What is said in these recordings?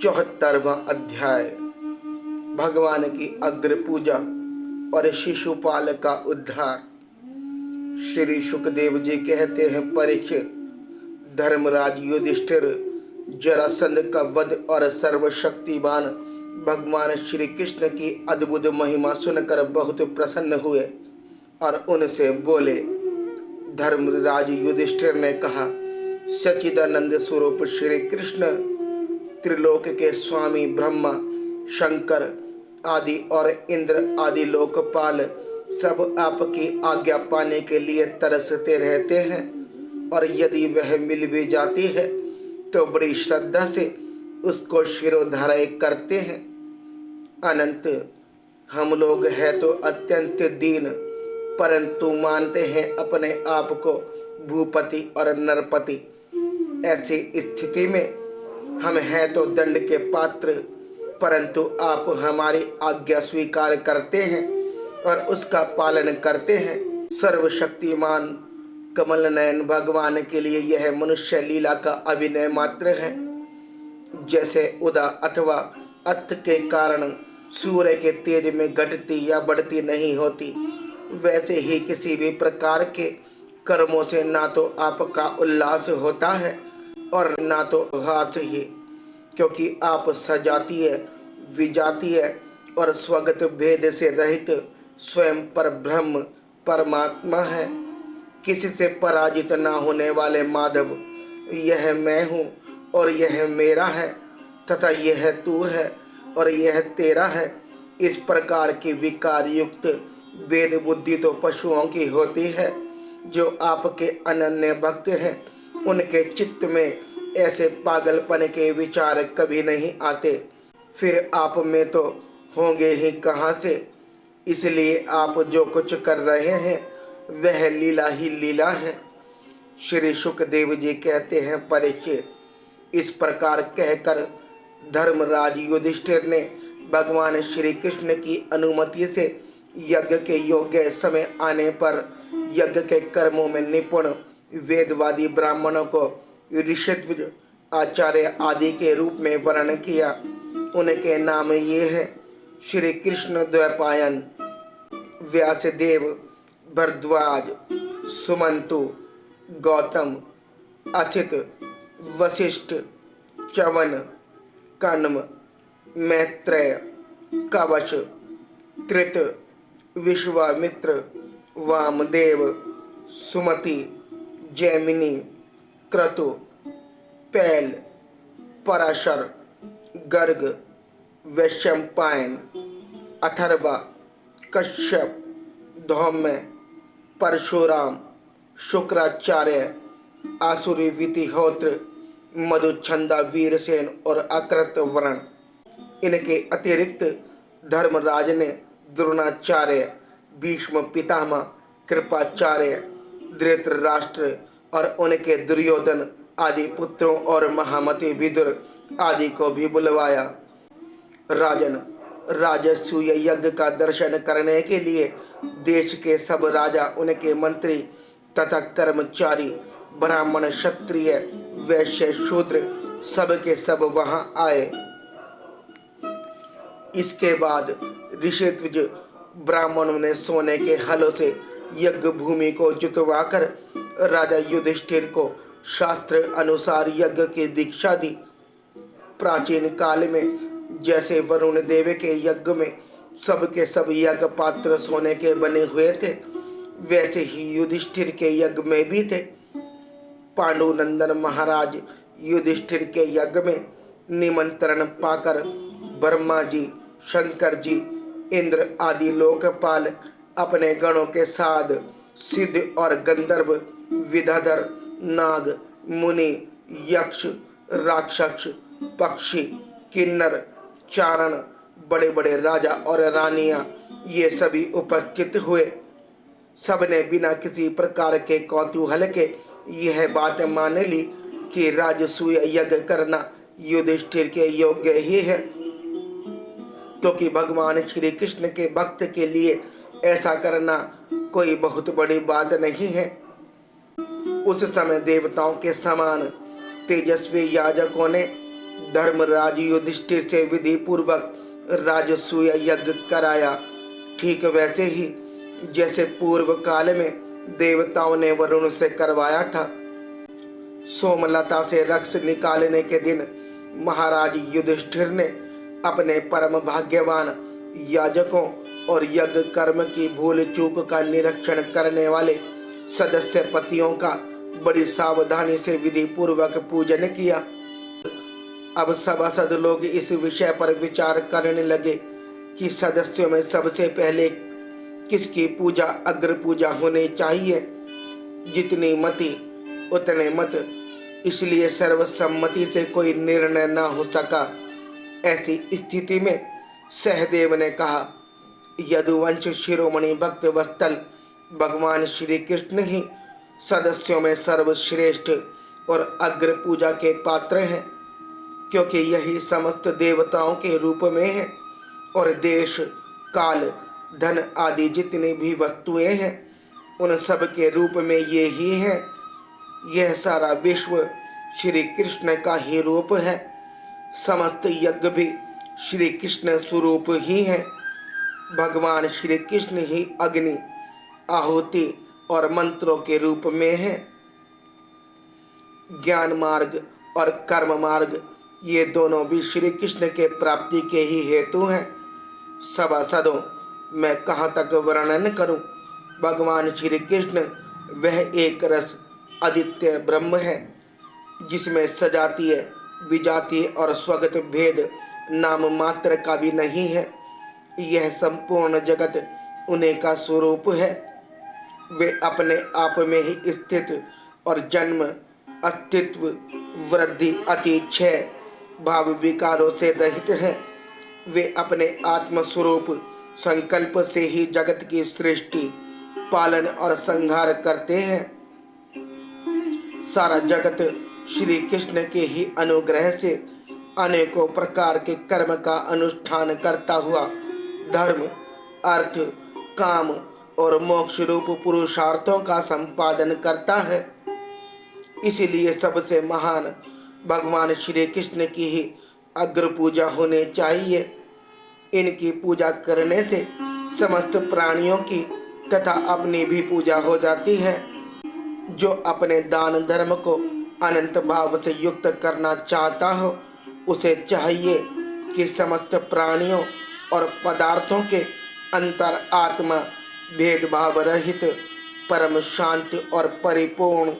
74वां अध्याय। भगवान की अग्र पूजा और शिशुपाल का उद्धार। श्री सुखदेव जी कहते हैं, परीक्षित, धर्मराज युधिष्ठिर जरासंध का वध और सर्वशक्तिमान भगवान श्री कृष्ण की अद्भुत महिमा सुनकर बहुत प्रसन्न हुए और उनसे बोले। धर्मराज युधिष्ठिर ने कहा, सच्चिदानंद स्वरूप श्री कृष्ण त्रिलोक के स्वामी ब्रह्मा, शंकर आदि और इंद्र आदि लोकपाल सब आपकी आज्ञा पाने के लिए तरसते रहते हैं, और यदि वह मिल भी जाती है तो बड़ी श्रद्धा से उसको शिरोधार्य करते हैं। अनंत, हम लोग हैं तो अत्यंत दीन, परंतु मानते हैं अपने आप को भूपति और नरपति। ऐसी स्थिति में हम हैं तो दंड के पात्र, परंतु आप हमारी आज्ञा स्वीकार करते हैं और उसका पालन करते हैं। सर्वशक्तिमान कमल नयन भगवान के लिए यह मनुष्य लीला का अभिनय मात्र है। जैसे उदा अथवा अत्थ के कारण सूर्य के तेज में घटती या बढ़ती नहीं होती, वैसे ही किसी भी प्रकार के कर्मों से ना तो आपका उल्लास होता है और ना तो हास ही, क्योंकि आप सजातीय, विजातीय और स्वगत भेद से रहित स्वयं पर ब्रह्म परमात्मा है। किसी से पराजित ना होने वाले माधव, यह मैं हूँ और यह मेरा है, तथा यह तू है और यह तेरा है, इस प्रकार की विकार युक्त वेद बुद्धि तो पशुओं की होती है। जो आपके अनन्य भक्त हैं, उनके चित्त में ऐसे पागलपन के विचार कभी नहीं आते। फिर आप में तो होंगे ही कहाँ से। इसलिए आप जो कुछ कर रहे हैं वह लीला ही लीला है। श्री सुखदेव जी कहते हैं, परीक्षित, इस प्रकार कहकर धर्मराज युधिष्ठिर ने भगवान श्री कृष्ण की अनुमति से यज्ञ के योग्य समय आने पर यज्ञ के कर्मों में निपुण वेदवादी ब्राह्मणों को ऋषिध्वज, आचार्य आदि के रूप में वर्णन किया। उनके नाम ये हैं, श्री कृष्ण द्वैपायन, व्यासदेव, भरद्वाज, सुमंतु, गौतम, असित, वशिष्ठ, च्यवन, कण्व, मैत्रेय, कवच, त्रित, विश्वामित्र, वामदेव, सुमति, जैमिनी, क्रतु, पैल, पराशर, गर्ग, वैशंपायन, अथर्वा, कश्यप, धौम्य, परशुराम, शुक्राचार्य, आसुरी वितिहोत्र, मधुछंदा, वीरसेन और अकृत वर्ण। इनके अतिरिक्त धर्मराज ने द्रोणाचार्य, भीष्म पितामह, कृपाचार्य, धृतराष्ट्र और उनके दुर्योधन आदि पुत्रों और महामति विदुर आदि को भी बुलवाया। राजन, राजसूय यज्ञ का दर्शन करने के लिए देश के सब राजा, उनके मंत्री तथा कर्मचारी, ब्राह्मण, क्षत्रिय, वैश्य, शूद्र सब के सब वहां आए। इसके बाद ऋषिध्वज ब्राह्मणों ने सोने के हलों से यज्ञ भूमि को जुतवाकर राजा युधिष्ठिर को शास्त्र अनुसार यज्ञ की दीक्षा दी। प्राचीन काल में जैसे वरुण देव के यज्ञ में सब के सब यज्ञ पात्र सोने के बने हुए थे, वैसे ही युधिष्ठिर के यज्ञ में भी थे। पांडुनंदन महाराज युधिष्ठिर के यज्ञ में निमंत्रण पाकर ब्रह्मा जी, शंकर जी, इंद्र आदि लोकपाल अपने गणों के साथ सिद्ध और गंधर्व, विद्याधर, नाग, मुनि, यक्ष, राक्षस, पक्षी, किन्नर, चारण, बड़े बड़े राजा और रानियां, ये सभी उपस्थित हुए। सबने बिना किसी प्रकार के कौतूहल के यह बात मान ली कि राजसूय यज्ञ करना युधिष्ठिर के योग्य ही है, क्योंकि भगवान श्री कृष्ण के भक्त के लिए ऐसा करना कोई बहुत बड़ी बात नहीं है। उस समय देवताओं के समान तेजस्वी याजकों ने धर्मराज युधिष्ठिर से विधि पूर्वक राजसूय यज्ञ कराया। ठीक वैसे ही जैसे पूर्व काल में देवताओं ने वरुण से करवाया था। सोमलता से रक्स निकालने के दिन महाराज युधिष्ठिर ने अपने परम भाग्यवान याजकों और यज्ञ कर्म की भूल चूक का निरीक्षण करने वाले सदस्य पतियों का बड़ी सावधानी से विधि पूर्वक पूजन किया। अब सभासद लोग इस विषय पर विचार करने लगे कि सदस्यों में सबसे पहले किसकी पूजा अग्र पूजा होनी चाहिए। जितनी मति उतने मत, इसलिए सर्वसम्मति से कोई निर्णय न हो सका। ऐसी स्थिति में सहदेव ने कहा, यदुवंश शिरोमणि भक्त वत्सल भगवान श्री कृष्ण ही सदस्यों में सर्वश्रेष्ठ और अग्र पूजा के पात्र हैं, क्योंकि यही समस्त देवताओं के रूप में है और देश काल धन आदि जितनी भी वस्तुएं हैं उन सब के रूप में ये ही हैं। यह सारा विश्व श्री कृष्ण का ही रूप है। समस्त यज्ञ भी श्री कृष्ण स्वरूप ही है। भगवान श्री कृष्ण ही अग्नि, आहुति और मंत्रों के रूप में है। ज्ञान मार्ग और कर्म मार्ग ये दोनों भी श्री कृष्ण के प्राप्ति के ही हेतु हैं। सभासदों, मैं कहाँ तक वर्णन करूं। भगवान श्री कृष्ण वह एक रस आदित्य ब्रह्म है जिसमें सजातीय, विजातीय और स्वगत भेद नाम मात्र का भी नहीं है। यह संपूर्ण जगत उन्हीं का स्वरूप है। वे अपने आप में ही स्थित और जन्म, अस्तित्व, वृद्धि, अति, क्षय भाव विकारों से रहित हैं। वे अपने आत्म स्वरूप संकल्प से ही जगत की सृष्टि, पालन और संहार करते हैं। सारा जगत श्री कृष्ण के ही अनुग्रह से अनेकों प्रकार के कर्म का अनुष्ठान करता हुआ धर्म, अर्थ, काम और मोक्ष रूप पुरुषार्थों का संपादन करता है। इसीलिए सबसे महान भगवान श्री कृष्ण की ही अग्र पूजा होनी चाहिए। इनकी पूजा करने से समस्त प्राणियों की तथा अपनी भी पूजा हो जाती है। जो अपने दान धर्म को अनंत भाव से युक्त करना चाहता हो, उसे चाहिए कि समस्त प्राणियों और पदार्थों के अंतर आत्मा भेदभाव रहित परम शांत और परिपूर्ण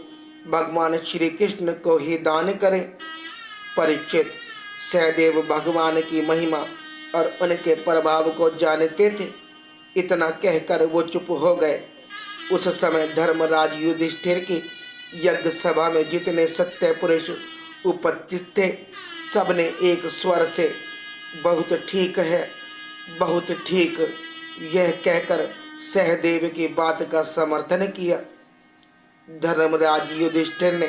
भगवान श्री कृष्ण को ही दान करें। परीक्षित, सहदेव भगवान की महिमा और उनके प्रभाव को जानते थे। इतना कहकर वो चुप हो गए। उस समय धर्मराज युधिष्ठिर की यज्ञ सभा में जितने सत्य पुरुष उपस्थित थे, सबने एक स्वर से बहुत ठीक है, बहुत ठीक, यह कहकर सहदेव की बात का समर्थन किया। धर्मराज युधिष्ठिर ने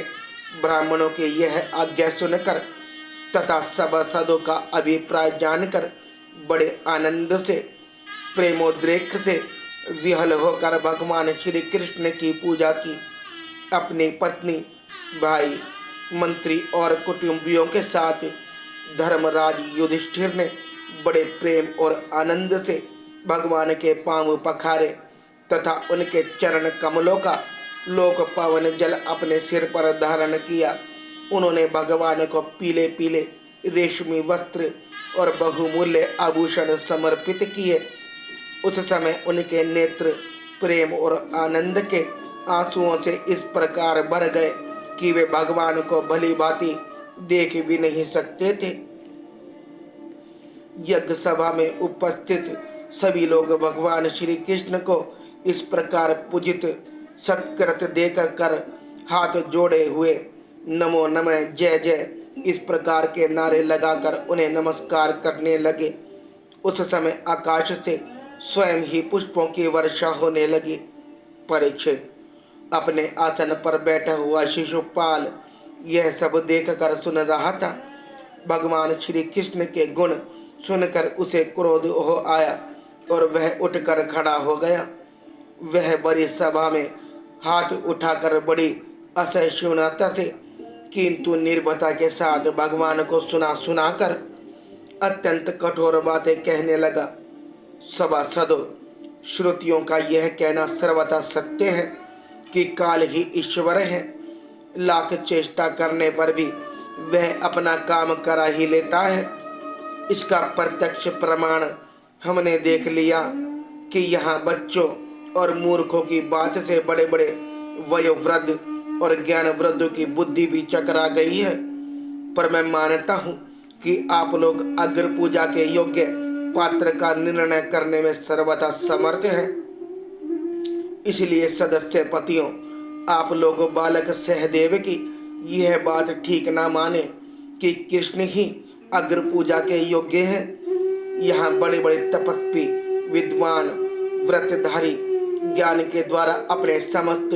ब्राह्मणों की यह आज्ञा सुनकर तथा सभासदों का अभिप्राय जानकर बड़े आनंद से, प्रेमोद्रेक से विहल होकर भगवान श्री कृष्ण की पूजा की। अपनी पत्नी, भाई, मंत्री और कुटुंबियों के साथ धर्मराज युधिष्ठिर ने बड़े प्रेम और आनंद से भगवान के पांव पखारे तथा उनके चरण कमलों का लोक पावन जल अपने सिर पर धारण किया। उन्होंने भगवान को पीले पीले रेशमी वस्त्र और बहुमूल्य आभूषण समर्पित किए। उस समय उनके नेत्र प्रेम और आनंद के आंसुओं से इस प्रकार भर गए कि वे भगवान को भली भांति देख भी नहीं सकते थे। यज्ञ सभा में उपस्थित सभी लोग भगवान श्री कृष्ण को इस प्रकार पूजित सत्कृत देकर हाथ जोड़े हुए नमो नमः, जय जय इस प्रकार के नारे लगाकर उन्हें नमस्कार करने लगे। उस समय आकाश से स्वयं ही पुष्पों की वर्षा होने लगी। परीक्षित, अपने आसन पर बैठा हुआ शिशुपाल यह सब देखकर सुन रहा था। भगवान श्री कृष्ण के गुण सुनकर उसे क्रोध हो आया और वह उठकर खड़ा हो गया। वह बड़ी सभा में हाथ उठाकर बड़ी असहिष्णुता से किंतु निर्भयता के साथ भगवान को सुना सुनाकर अत्यंत कठोर बातें कहने लगा। सभासदों, श्रुतियों का यह कहना सर्वथा सत्य है कि काल ही ईश्वर है। लाख चेष्टा करने पर भी वह अपना काम करा ही लेता है। इसका प्रत्यक्ष प्रमाण हमने देख लिया कि यहाँ बच्चों और मूर्खों की बात से बड़े बड़े वयोवृद्ध और ज्ञान वृद्धों की बुद्धि भी चकरा गई है। पर मैं मानता हूँ कि आप लोग अग्र पूजा के योग्य पात्र का निर्णय करने में सर्वथा समर्थ हैं। इसलिए सदस्य पतियों, आप लोग बालक सहदेव की यह बात ठीक ना माने कि कृष्ण ही अग्र पूजा के योग्य हैं। यहाँ बड़े बड़े तपस्वी, विद्वान, व्रतधारी, ज्ञान के द्वारा अपने समस्त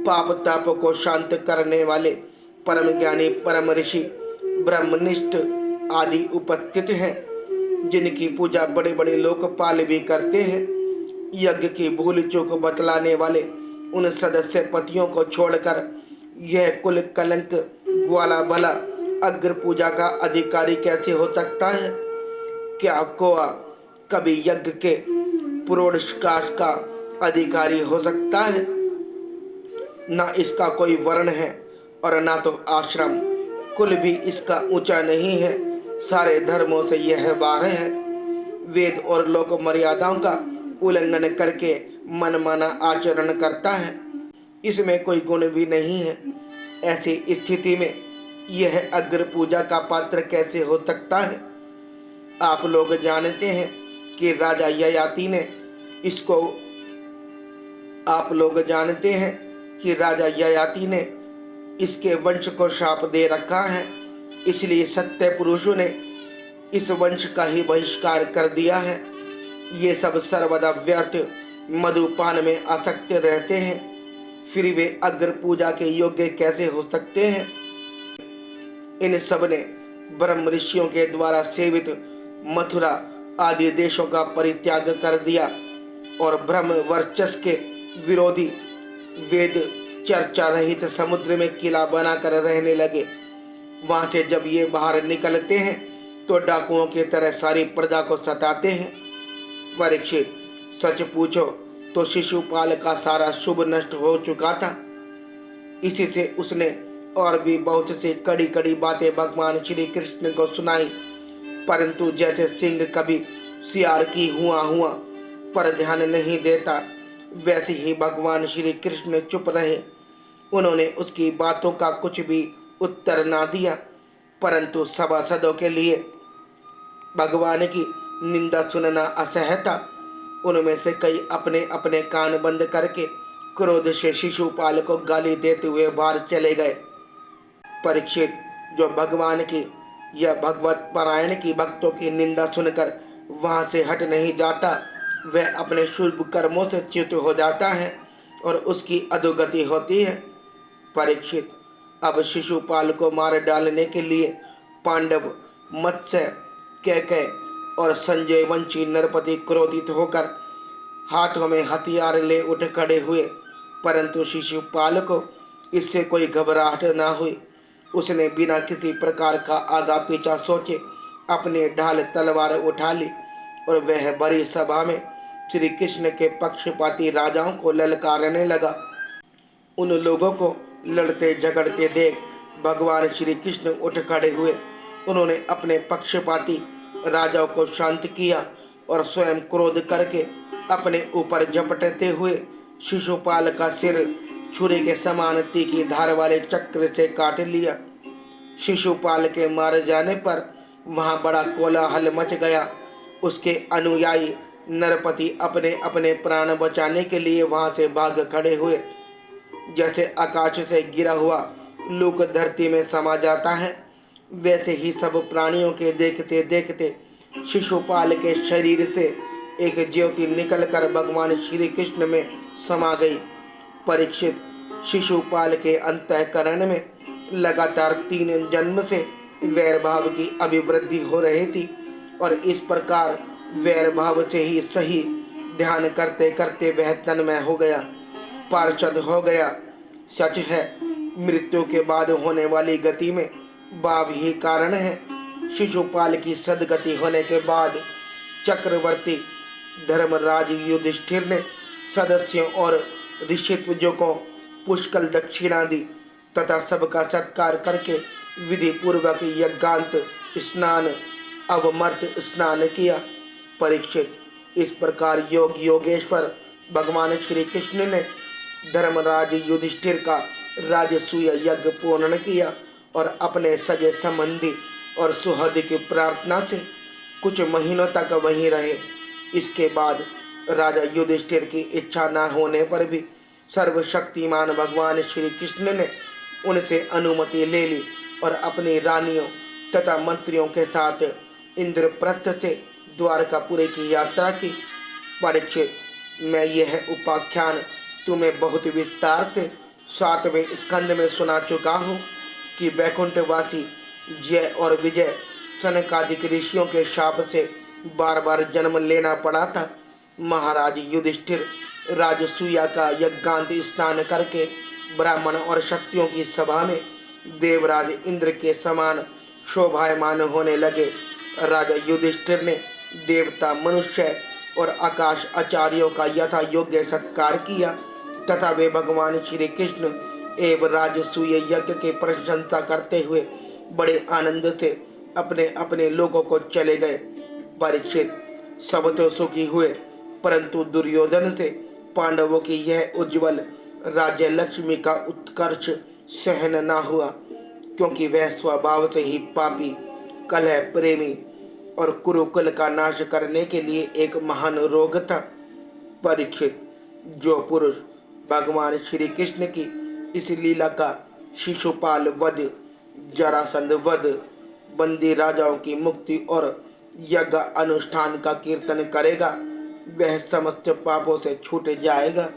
पाप ताप को शांत करने वाले परम ज्ञानी, परम ऋषि, ब्रह्मनिष्ठ आदि उपस्थित हैं, जिनकी पूजा बड़े बड़े लोकपाल भी करते हैं। यज्ञ की भूल चूक बतलाने वाले उन सदस्य पतियों को छोड़कर यह कुल कलंक ग्वाला भला अग्र पूजा का अधिकारी कैसे हो सकता है? क्या कोआ कभी यज्ञ के पुरोष्काश का अधिकारी हो सकता है? ना इसका कोई वर्ण है और ना तो आश्रम, कुल भी इसका ऊंचा नहीं है। सारे धर्मों से यह बाहर है। वेद और लोक मर्यादाओं का उल्लंघन करके मनमाना आचरण करता है। इसमें कोई गुण भी नहीं है। ऐसी स्थिति में यह अग्र पूजा का पात्र कैसे हो सकता है? आप लोग जानते हैं कि राजा ययाति ने इसके वंश को शाप दे रखा है। इसलिए सत्य पुरुषों ने इस वंश का ही बहिष्कार कर दिया है। ये सब सर्वदा व्यर्थ मधुपान में आसक्त रहते हैं, फिर वे अग्र पूजा के योग्य कैसे हो सकते हैं? इन सब ने ब्रह्म ऋषियों के द्वारा सेवित मथुरा आदि देशों का परित्याग कर दिया और ब्रह्म वर्चस्व के विरोधी वेद चर्चा रहित समुद्र में किला बनाकर रहने लगे। वहां से जब ये बाहर निकलते हैं तो डाकुओं की तरह सारी प्रजा को सताते हैं। परीक्षित, सच पूछो तो शिशुपाल का सारा शुभ नष्ट हो चुका था। इसी से उसने और भी बहुत सी कड़ी कड़ी बातें भगवान श्री कृष्ण को सुनाई, परंतु जैसे सिंह कभी सियार की हुआ पर ध्यान नहीं देता, वैसे ही भगवान श्री कृष्ण चुप रहे। उन्होंने उसकी बातों का कुछ भी उत्तर ना दिया, परंतु सभासदों के लिए भगवान की निंदा सुनना असह्य था। उनमें से कई अपने अपने कान बंद करके क्रोध से शिशुपाल को गाली देते हुए बाहर चले गए। परीक्षित, जो भगवान की या भगवत पारायण की भक्तों की निंदा सुनकर वहां से हट नहीं जाता, वह अपने शुभ कर्मों से च्युत हो जाता है और उसकी अधोगति होती है। परीक्षित, अब शिशुपाल को मार डालने के लिए पांडव, मत्स्य, कैकय और संजय वंशी नरपति क्रोधित होकर हाथों में हथियार ले उठ खड़े हुए, परंतु शिशुपाल को इससे कोई घबराहट न हुई। उसने बिना किसी प्रकार का आगा पीछा सोचे अपने ढाल तलवार उठा ली और वह बड़ी सभा में श्री कृष्ण के पक्षपाती राजाओं को ललकारने लगा। उन लोगों को लड़ते झगड़ते देख भगवान श्री कृष्ण उठ खड़े हुए। उन्होंने अपने पक्षपाती राजाओं को शांत किया और स्वयं क्रोध करके अपने ऊपर झपटते हुए शिशुपाल का सिर छुरी के समान तीखी धार वाले चक्र से काट लिया। शिशुपाल के मार जाने पर वहां बड़ा कोलाहल मच गया। उसके अनुयायी नरपति अपने अपने प्राण बचाने के लिए वहां से भाग खड़े हुए। जैसे आकाश से गिरा हुआ लूक धरती में समा जाता है, वैसे ही सब प्राणियों के देखते देखते शिशुपाल के शरीर से एक ज्योति निकलकर भगवान श्री कृष्ण में समा गई। परीक्षित, शिशुपाल के अंतःकरण में लगातार 3 जन्म से वैर भाव की अभिवृद्धि हो रही थी और इस प्रकार वैर भाव से ही सही ध्यान करते करते वह तन्मय हो गया, पार्षद हो गया। सच है मृत्यु के बाद होने वाली गति में भाव ही कारण है। शिशुपाल की सदगति होने के बाद चक्रवर्ती धर्मराज युधिष्ठिर ने सदस्यों और ऋषित्वजों को पुष्कल दक्षिणा दी तथा सबका सत्कार करके विधि पूर्वक यज्ञांत स्नान अवमर्त स्नान किया। परीक्षित, इस प्रकार योगेश्वर भगवान श्री कृष्ण ने धर्मराज युधिष्ठिर का राजसूय यज्ञ पूर्ण किया और अपने सगे संबंधी और सुहृद की प्रार्थना से कुछ महीनों तक वहीं रहे। इसके बाद राजा युधिष्ठिर की इच्छा न होने पर भी सर्वशक्तिमान भगवान श्री कृष्ण ने उनसे अनुमति ले ली और अपनी रानियों तथा मंत्रियों के साथ इंद्रप्रस्थ से द्वारकापुरी की यात्रा की। परीक्षित, मैं यह उपाख्यान तुम्हें बहुत विस्तार से 7वें स्कंद में सुना चुका हूँ कि वैकुंठवासी जय और विजय सनकादिक ऋषियों के शाप से बार बार जन्म लेना पड़ा था। महाराज युधिष्ठिर राजसूया का यज्ञांत स्नान करके ब्राह्मण और शक्तियों की सभा में देवराज इंद्र के समान शोभायमान होने लगे। राजा युधिष्ठिर ने देवता, मनुष्य और आकाश आचार्यों का यथा योग्य सत्कार किया तथा वे भगवान श्री कृष्ण एवं राजसूय यज्ञ की प्रशंसा करते हुए बड़े आनंद से अपने अपने लोगों को चले गए। परीक्षित, सब तो सुखी हुए, परंतु दुर्योधन से पांडवों की यह उज्जवल राज्य लक्ष्मी का उत्कर्ष सहन न हुआ, क्योंकि वह स्वभाव से ही पापी, कलह प्रेमी और कुरुकुल का नाश करने के लिए एक महान रोग था। परीक्षित, जो पुरुष भगवान श्री कृष्ण की इस लीला का शिशुपाल वध, जरासंध वध, बंदी राजाओं की मुक्ति और यज्ञ अनुष्ठान का कीर्तन करेगा, वह समस्त पापों से छूट जाएगा।